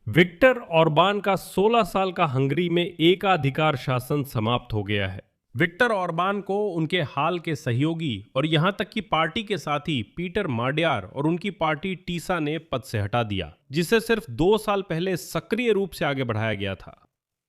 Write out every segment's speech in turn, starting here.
Victor Orbán का 16 साल का हंगरी में एकाधिकार शासन समाप्त हो गया है। विक्टर ऑर्बान को उनके हाल के सहयोगी और यहां तक कि पार्टी के साथी पीटर माड्यार और उनकी पार्टी टीसा ने पद से हटा दिया, जिसे सिर्फ 2 साल पहले सक्रिय रूप से आगे बढ़ाया गया था।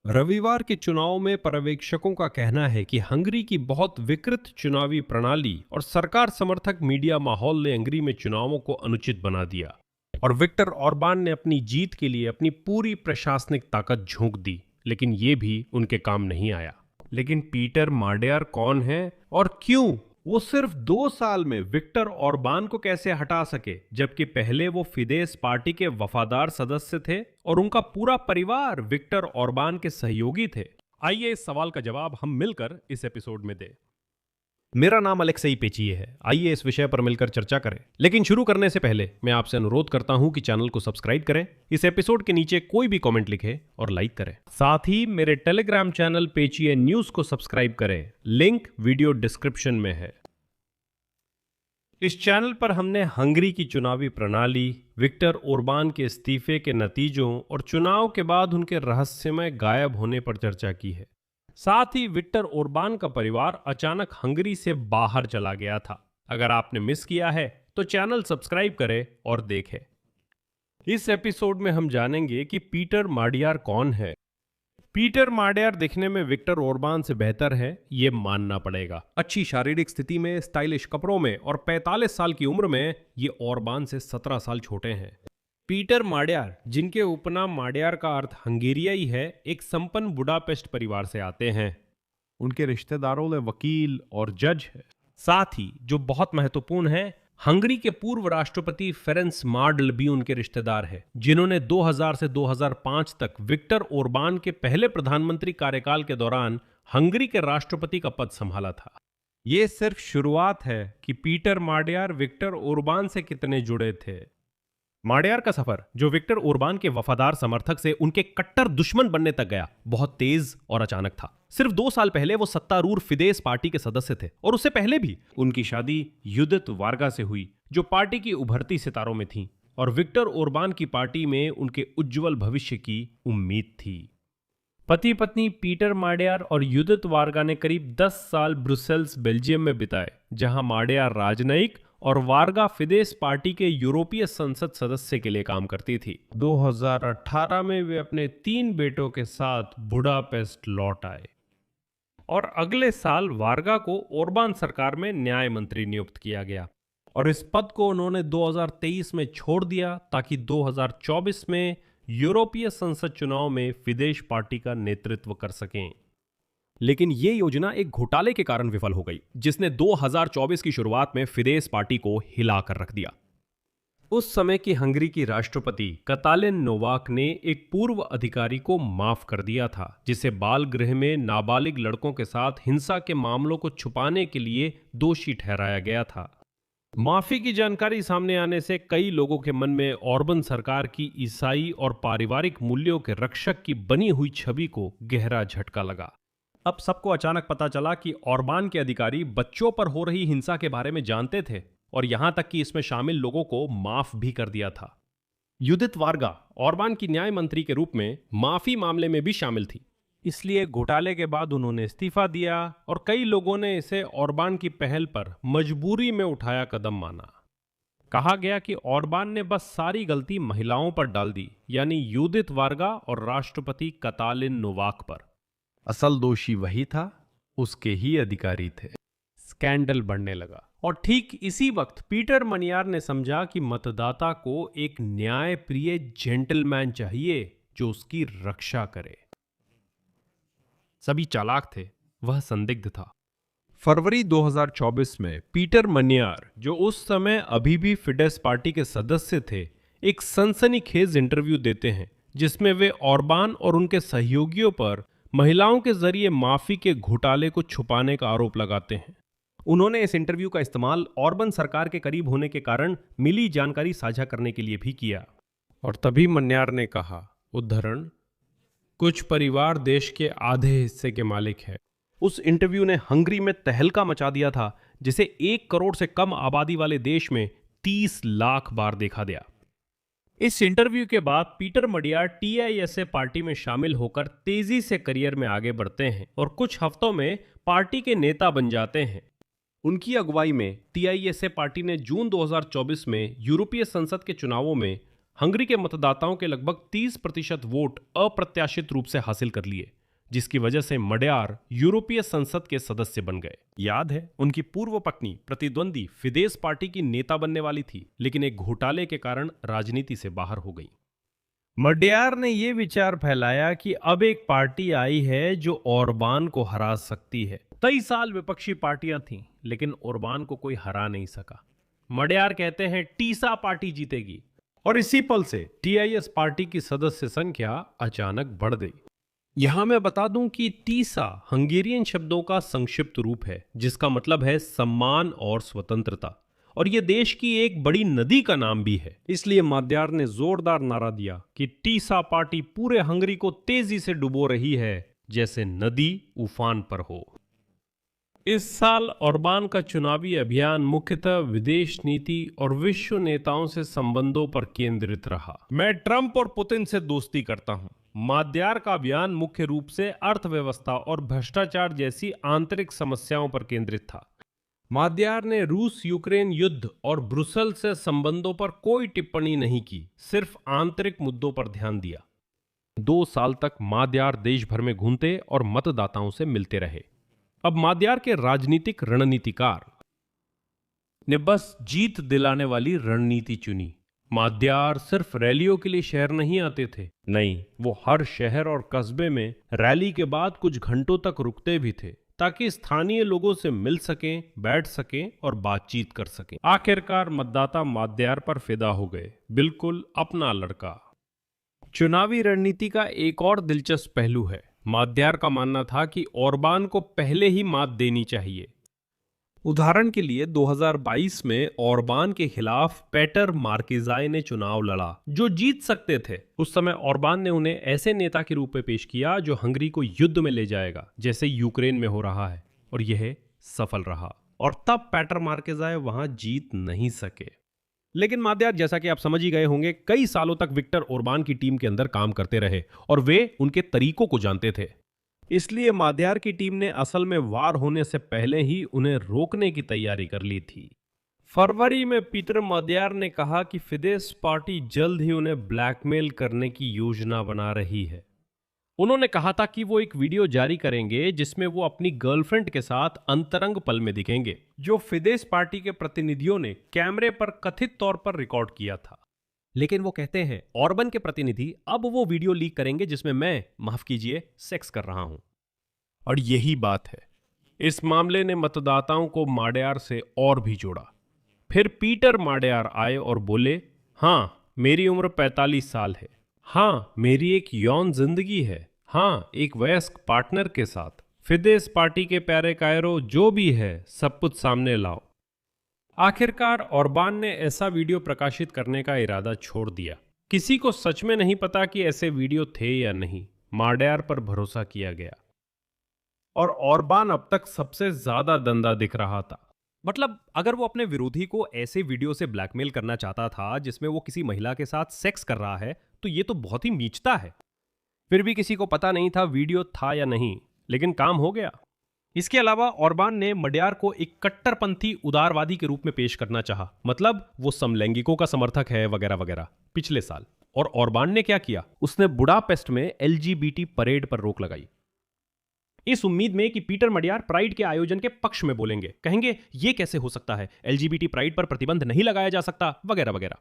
रविवार के चुनाव में पर्यवेक्षकों का कहना है कि हंगरी की बहुत विकृत चुनावी प्रणाली और सरकार समर्थक मीडिया माहौल ने हंगरी में चुनावों को अनुचित बना दिया और विक्टर ऑर्बान ने अपनी जीत के लिए अपनी पूरी प्रशासनिक ताकत झोंक दी, लेकिन ये भी उनके काम नहीं आया। लेकिन पीटर माड्यार कौन है और क्यों? वो सिर्फ 2 साल में विक्टर ऑर्बान को कैसे हटा सके, जबकि पहले वो फिदेस पार्टी के वफादार सदस्य थे और उनका पूरा परिवार विक्टर ऑर्बान के सहयोगी थे? आइए इस सवाल का जवाब हम मिलकर इस एपिसोड में दें। मेरा नाम अलेक्सेई पेचिये है। आइए इस विषय पर मिलकर चर्चा करें। लेकिन शुरू करने से पहले मैं आपसे अनुरोध करता हूं कि चैनल को सब्सक्राइब करें, इस एपिसोड के नीचे कोई भी कमेंट लिखें और लाइक करें। साथ ही मेरे टेलीग्राम चैनल पेचिये न्यूज को सब्सक्राइब करें, लिंक वीडियो डिस्क्रिप्शन में है। इस चैनल पर हमने हंगरी की चुनावी प्रणाली, विक्टर ऑर्बान के इस्तीफे के नतीजों और चुनाव के बाद उनके रहस्यमय गायब होने पर चर्चा की है। साथ ही विक्टर ऑर्बान का परिवार अचानक हंगरी से बाहर चला गया था। अगर आपने मिस किया है तो चैनल सब्सक्राइब करें और देखें। इस एपिसोड में हम जानेंगे कि पीटर माड्यार कौन है। पीटर माड्यार दिखने में विक्टर ऑर्बान से बेहतर है, ये मानना पड़ेगा। अच्छी शारीरिक स्थिति में, स्टाइलिश कपड़ों में और 45 साल की उम्र में ये ऑर्बान से 17 साल छोटे हैं। पीटर माड्यार, जिनके उपनाम माड्यार का अर्थ हंगेरियाई है, एक संपन्न बुडापेस्ट परिवार से आते हैं। उनके रिश्तेदारों में वकील और जज है। साथ ही जो बहुत महत्वपूर्ण है, हंगरी के पूर्व राष्ट्रपति फेरेंस मार्डल भी उनके रिश्तेदार है, जिन्होंने 2000 से 2005 तक विक्टर ऑर्बान के पहले प्रधानमंत्री कार्यकाल के दौरान हंगरी के राष्ट्रपति का पद संभाला था। ये सिर्फ शुरुआत है कि पीटर माड्यार विक्टर ऑर्बान से कितने जुड़े थे। माड्यार का सफर, जो विक्टर ऑर्बान के वफादार समर्थक से उनके कट्टर दुश्मन बनने तक गया, बहुत तेज और अचानक था। सिर्फ 2 साल पहले वो सत्तारूढ़ फिदेस पार्टी के सदस्य थे और उससे पहले भी उनकी शादी युदित वार्गा से हुई, जो पार्टी की उभरती सितारों में थी और विक्टर ऑर्बान की पार्टी में उनके उज्जवल भविष्य की उम्मीद थी। पति पत्नी पीटर माड्यार और युदित वार्गा ने करीब 10 साल ब्रुसेल्स, बेल्जियम में बिताए, जहां माड्यार राजनयिक और वार्गा फिदेस पार्टी के यूरोपीय संसद सदस्य के लिए काम करती थी। 2018 में वे अपने 3 बेटों के साथ बुडापेस्ट लौट आए और अगले साल वार्गा को ऑर्बान सरकार में न्याय मंत्री नियुक्त किया गया और इस पद को उन्होंने 2023 में छोड़ दिया ताकि 2024 में यूरोपीय संसद चुनाव में फिदेस पार्टी का नेतृत्व कर सकें। लेकिन ये योजना एक घोटाले के कारण विफल हो गई, जिसने 2024 की शुरुआत में फिदेस पार्टी को हिलाकर रख दिया। उस समय की हंगरी की राष्ट्रपति कतालिन नोवाक ने एक पूर्व अधिकारी को माफ कर दिया था, जिसे बाल गृह में नाबालिग लड़कों के साथ हिंसा के मामलों को छुपाने के लिए दोषी ठहराया गया था। माफी की जानकारी सामने आने से कई लोगों के मन में ऑर्बन सरकार की ईसाई और पारिवारिक मूल्यों के रक्षक की बनी हुई छवि को गहरा झटका लगा। अब सबको अचानक पता चला कि ऑर्बान के अधिकारी बच्चों पर हो रही हिंसा के बारे में जानते थे और यहां तक कि इसमें शामिल लोगों को माफ भी कर दिया था। युदित वार्गा ऑर्बान की न्याय मंत्री के रूप में माफी मामले में भी शामिल थी, इसलिए घोटाले के बाद उन्होंने इस्तीफा दिया और कई लोगों ने इसे ऑर्बान की पहल पर मजबूरी में उठाया कदम माना। कहा गया कि ऑर्बान ने बस सारी गलती महिलाओं पर डाल दी, यानी युदित वार्गा और राष्ट्रपति कतालिन नोवाक पर। असल दोषी वही था, उसके ही अधिकारी थे। स्कैंडल बढ़ने लगा और ठीक इसी वक्त पीटर माड्यार ने समझा कि मतदाता को एक न्यायप्रिय जेंटलमैन चाहिए जो उसकी रक्षा करे। सभी चालाक थे, वह संदिग्ध था। फरवरी 2024 में पीटर माड्यार, जो उस समय अभी भी फिडेस पार्टी के सदस्य थे, एक सनसनीखेज इंटरव्यू देते हैं, जिसमें वे ऑर्बान और उनके सहयोगियों पर महिलाओं के जरिए माफी के घोटाले को छुपाने का आरोप लगाते हैं। उन्होंने इस इंटरव्यू का इस्तेमाल ऑर्बन सरकार के करीब होने के कारण मिली जानकारी साझा करने के लिए भी किया। और तभी माड्यार ने कहा, उद्धरण, कुछ परिवार देश के आधे हिस्से के मालिक है। उस इंटरव्यू ने हंगरी में तहलका मचा दिया था, जिसे 1 करोड़ से कम आबादी वाले देश में 30 लाख बार देखा गया। इस इंटरव्यू के बाद पीटर मडियार टीआईएसए पार्टी में शामिल होकर तेजी से करियर में आगे बढ़ते हैं और कुछ हफ्तों में पार्टी के नेता बन जाते हैं। उनकी अगुवाई में टीआईएसए पार्टी ने जून 2024 में यूरोपीय संसद के चुनावों में हंगरी के मतदाताओं के लगभग 30% वोट अप्रत्याशित रूप से हासिल कर लिए, जिसकी वजह से मडियार यूरोपीय संसद के सदस्य बन गए। याद है, उनकी पूर्व पत्नी प्रतिद्वंदी फिदेस पार्टी की नेता बनने वाली थी, लेकिन एक घोटाले के कारण राजनीति से बाहर हो गई। मडियार ने यह विचार फैलाया कि अब एक पार्टी आई है जो ओरबान को हरा सकती है। 23 साल विपक्षी पार्टियां थीं, लेकिन ओरबान को कोई हरा नहीं सका। मडियार कहते हैं टीसा पार्टी जीतेगी, और इसी पल से टीआईएस पार्टी की सदस्य संख्या अचानक बढ़ गई। यहां मैं बता दूं कि टीसा हंगेरियन शब्दों का संक्षिप्त रूप है, जिसका मतलब है सम्मान और स्वतंत्रता, और यह देश की एक बड़ी नदी का नाम भी है। इसलिए मडियार ने जोरदार नारा दिया कि टीसा पार्टी पूरे हंगरी को तेजी से डुबो रही है, जैसे नदी उफान पर हो। इस साल ओरबान का चुनावी अभियान मुख्यतः विदेश नीति और विश्व नेताओं से संबंधों पर केंद्रित रहा। मैं ट्रंप और पुतिन से दोस्ती करता हूं। मडियार का अभियान मुख्य रूप से अर्थव्यवस्था और भ्रष्टाचार जैसी आंतरिक समस्याओं पर केंद्रित था। मडियार ने रूस यूक्रेन युद्ध और ब्रुसेल से संबंधों पर कोई टिप्पणी नहीं की, सिर्फ आंतरिक मुद्दों पर ध्यान दिया। 2 साल तक मडियार देश भर में घूमते और मतदाताओं से मिलते रहे। अब मडियार के राजनीतिक रणनीतिकार ने बस जीत दिलाने वाली रणनीति चुनी। मडियार सिर्फ रैलियों के लिए शहर नहीं आते थे, नहीं, वो हर शहर और कस्बे में रैली के बाद कुछ घंटों तक रुकते भी थे, ताकि स्थानीय लोगों से मिल सकें, बैठ सकें और बातचीत कर सकें। आखिरकार मतदाता मडियार पर फिदा हो गए, बिल्कुल अपना लड़का। चुनावी रणनीति का एक और दिलचस्प पहलू है। मडियार का मानना था कि ओरबान को पहले ही मात देनी चाहिए। उदाहरण के लिए 2022 में ओरबान के खिलाफ पेटर मार्किज़ाई ने चुनाव लड़ा, जो जीत सकते थे। उस समय ओरबान ने उन्हें ऐसे नेता के रूप में पेश किया जो हंगरी को युद्ध में ले जाएगा, जैसे यूक्रेन में हो रहा है, और यह सफल रहा। और तब पेटर मार्किज़ाई वहां जीत नहीं सके। लेकिन मडियार, जैसा कि आप समझ ही गए होंगे, कई सालों तक विक्टर ओरबान की टीम के अंदर काम करते रहे और वे उनके तरीकों को जानते थे। इसलिए मडियार की टीम ने असल में वार होने से पहले ही उन्हें रोकने की तैयारी कर ली थी। फरवरी में पीटर मडियार ने कहा कि फिदेस पार्टी जल्द ही उन्हें ब्लैकमेल करने की योजना बना रही है। उन्होंने कहा था कि वो एक वीडियो जारी करेंगे जिसमें वो अपनी गर्लफ्रेंड के साथ अंतरंग पल में दिखेंगे, जो फिदेस पार्टी के प्रतिनिधियों ने कैमरे पर कथित तौर पर रिकॉर्ड किया था। लेकिन वो कहते हैं ओरबान के प्रतिनिधि अब वो वीडियो लीक करेंगे जिसमें मैं, माफ कीजिए, सेक्स कर रहा हूं। और यही बात है, इस मामले ने मतदाताओं को मडियार से और भी जोड़ा। फिर पीटर मडियार आए और बोले, हाँ, मेरी उम्र 45 साल है, हाँ, मेरी एक यौन जिंदगी है, हाँ, एक वयस्क पार्टनर के साथ। फिदेस पार्टी के प्यारे कायरो, जो भी है सब कुछ सामने लाओ। आखिरकार ओरबान ने ऐसा वीडियो प्रकाशित करने का इरादा छोड़ दिया। किसी को सच में नहीं पता कि ऐसे वीडियो थे या नहीं। मडियार पर भरोसा किया गया और ओरबान अब तक सबसे ज्यादा दंदा दिख रहा था। मतलब अगर वो अपने विरोधी को ऐसे वीडियो से ब्लैकमेल करना चाहता था जिसमें वो किसी महिला के साथ सेक्स कर रहा है, तो ये तो बहुत ही नीचता है। फिर भी किसी को पता नहीं था वीडियो था या नहीं, लेकिन काम हो गया। इसके अलावा ओरबान ने मडियार को एक कट्टरपंथी उदारवादी के रूप में पेश करना चाहा, मतलब वो समलैंगिकों का समर्थक है वगैरह वगैरह, पिछले साल। और ओरबान ने क्या किया, उसने बुडापेस्ट में एलजीबीटी परेड पर रोक लगाई, इस उम्मीद में कि पीटर मडियार प्राइड के आयोजन के पक्ष में बोलेंगे, कहेंगे ये कैसे हो सकता है, एलजीबीटी प्राइड पर प्रतिबंध नहीं लगाया जा सकता, वगैरह वगैरह।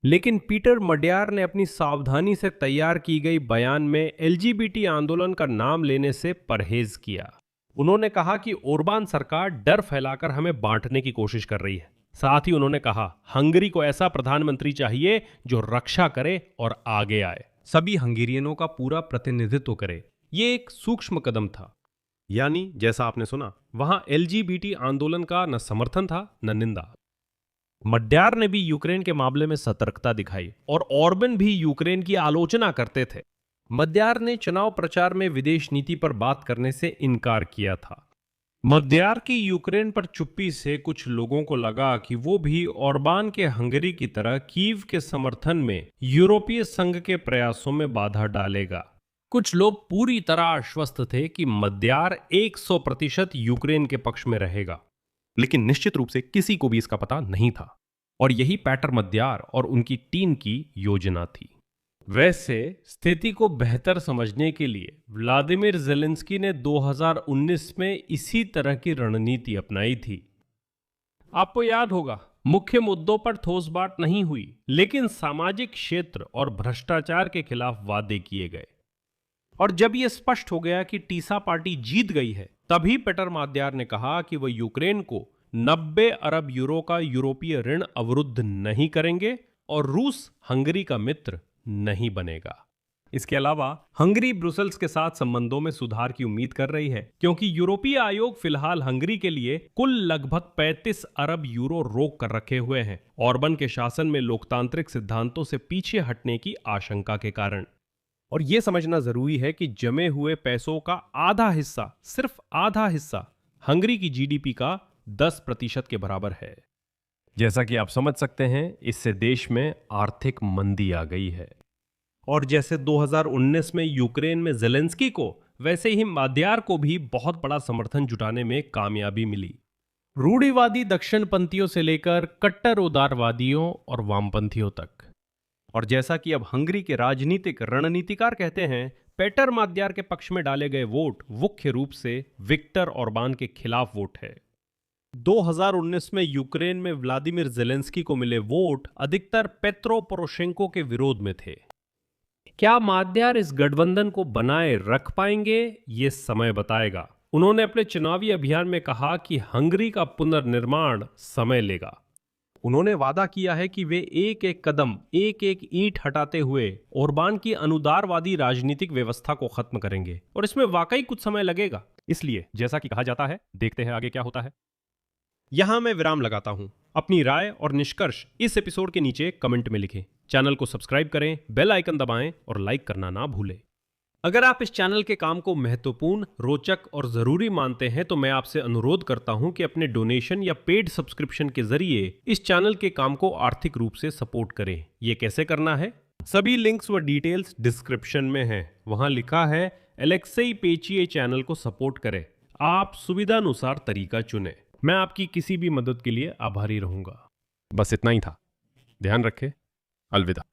लेकिन पीटर मडियार ने अपनी सावधानी से तैयार की गई बयान में एलजीबीटी आंदोलन का नाम लेने से परहेज किया। उन्होंने कहा कि ओरबान सरकार डर फैलाकर हमें बांटने की कोशिश कर रही है। साथ ही उन्होंने कहा, हंगरी को ऐसा प्रधानमंत्री चाहिए जो रक्षा करे और आगे आए, सभी हंगेरियनों का पूरा प्रतिनिधित्व करे। ये एक सूक्ष्म कदम था, यानी जैसा आपने सुना, वहां एलजीबीटी आंदोलन का न समर्थन था न निंदा। मडियार ने भी यूक्रेन के मामले में सतर्कता दिखाई और ओरबान भी यूक्रेन की आलोचना करते थे। मडियार ने चुनाव प्रचार में विदेश नीति पर बात करने से इनकार किया था। मध्यार की यूक्रेन पर चुप्पी से कुछ लोगों को लगा कि वो भी ओरबान के हंगरी की तरह कीव के समर्थन में यूरोपीय संघ के प्रयासों में बाधा डालेगा। कुछ लोग पूरी तरह आश्वस्त थे कि मध्यार 100% यूक्रेन के पक्ष में रहेगा, लेकिन निश्चित रूप से किसी को भी इसका पता नहीं था। और यही पीटर मध्यार और उनकी टीम की योजना थी। वैसे स्थिति को बेहतर समझने के लिए व्लादिमीर ज़ेलेंस्की ने 2019 में इसी तरह की रणनीति अपनाई थी। आपको याद होगा, मुख्य मुद्दों पर ठोस बात नहीं हुई, लेकिन सामाजिक क्षेत्र और भ्रष्टाचार के खिलाफ वादे किए गए। और जब यह स्पष्ट हो गया कि टीसा पार्टी जीत गई है, तभी पीटर मध्यार ने कहा कि वह यूक्रेन को 90 अरब यूरो का यूरोपीय ऋण अवरुद्ध नहीं करेंगे और रूस हंगरी का मित्र नहीं बनेगा। इसके अलावा हंगरी ब्रुसेल्स के साथ संबंधों में सुधार की उम्मीद कर रही है, क्योंकि यूरोपीय आयोग फिलहाल हंगरी के लिए कुल लगभग 35 अरब यूरो रोक कर रखे हुए हैं, ऑर्बन के शासन में लोकतांत्रिक सिद्धांतों से पीछे हटने की आशंका के कारण। और यह समझना जरूरी है कि जमे हुए पैसों का आधा हिस्सा, सिर्फ आधा हिस्सा, हंगरी की जीडीपी का 10% के बराबर है। जैसा कि आप समझ सकते हैं, इससे देश में आर्थिक मंदी आ गई है। और जैसे 2019 में यूक्रेन में ज़ेलेंस्की को, वैसे ही मध्यार को भी बहुत बड़ा समर्थन जुटाने में कामयाबी मिली, रूढ़िवादी दक्षिणपंथियों से लेकर कट्टर उदारवादियों और वामपंथियों तक। और जैसा कि अब हंगरी के राजनीतिक रणनीतिकार कहते हैं, पीटर मध्यार के पक्ष में डाले गए वोट मुख्य रूप से विक्टर ओरबान के खिलाफ वोट है। 2019 में यूक्रेन में व्लादिमीर ज़ेलेंस्की को मिले वोट अधिकतर पेत्रो पोरोशेंको के विरोध में थे। क्या मध्यार इस गठबंधन को बनाए रख पाएंगे, ये समय बताएगा। उन्होंने अपने चुनावी अभियान में कहा कि हंगरी का पुनर्निर्माण समय लेगा। उन्होंने वादा किया है कि वे एक एक कदम, एक एक ईंट हटाते हुए ओरबान की अनुदारवादी राजनीतिक व्यवस्था को खत्म करेंगे, और इसमें वाकई कुछ समय लगेगा। इसलिए जैसा कि कहा जाता है, देखते हैं आगे क्या होता है। यहां मैं विराम लगाता हूं। अपनी राय और निष्कर्ष इस एपिसोड के नीचे कमेंट में लिखें। चैनल को सब्सक्राइब करें, बेल आइकन दबाएं और लाइक करना ना भूलें। अगर आप इस चैनल के काम को महत्वपूर्ण, रोचक और जरूरी मानते हैं, तो मैं आपसे अनुरोध करता हूं कि अपने डोनेशन या पेड सब्सक्रिप्शन के जरिए इस चैनल के काम को आर्थिक रूप से सपोर्ट करें। ये कैसे करना है? सभी लिंक्स व डिटेल्स डिस्क्रिप्शन में हैं। वहां लिखा है एलेक्सेई पेचिए चैनल को सपोर्ट करें। आप सुविधानुसार तरीका चुनें। मैं आपकी किसी भी मदद के लिए आभारी रहूंगा। बस इतना ही था। ध्यान रखें। अलविदा।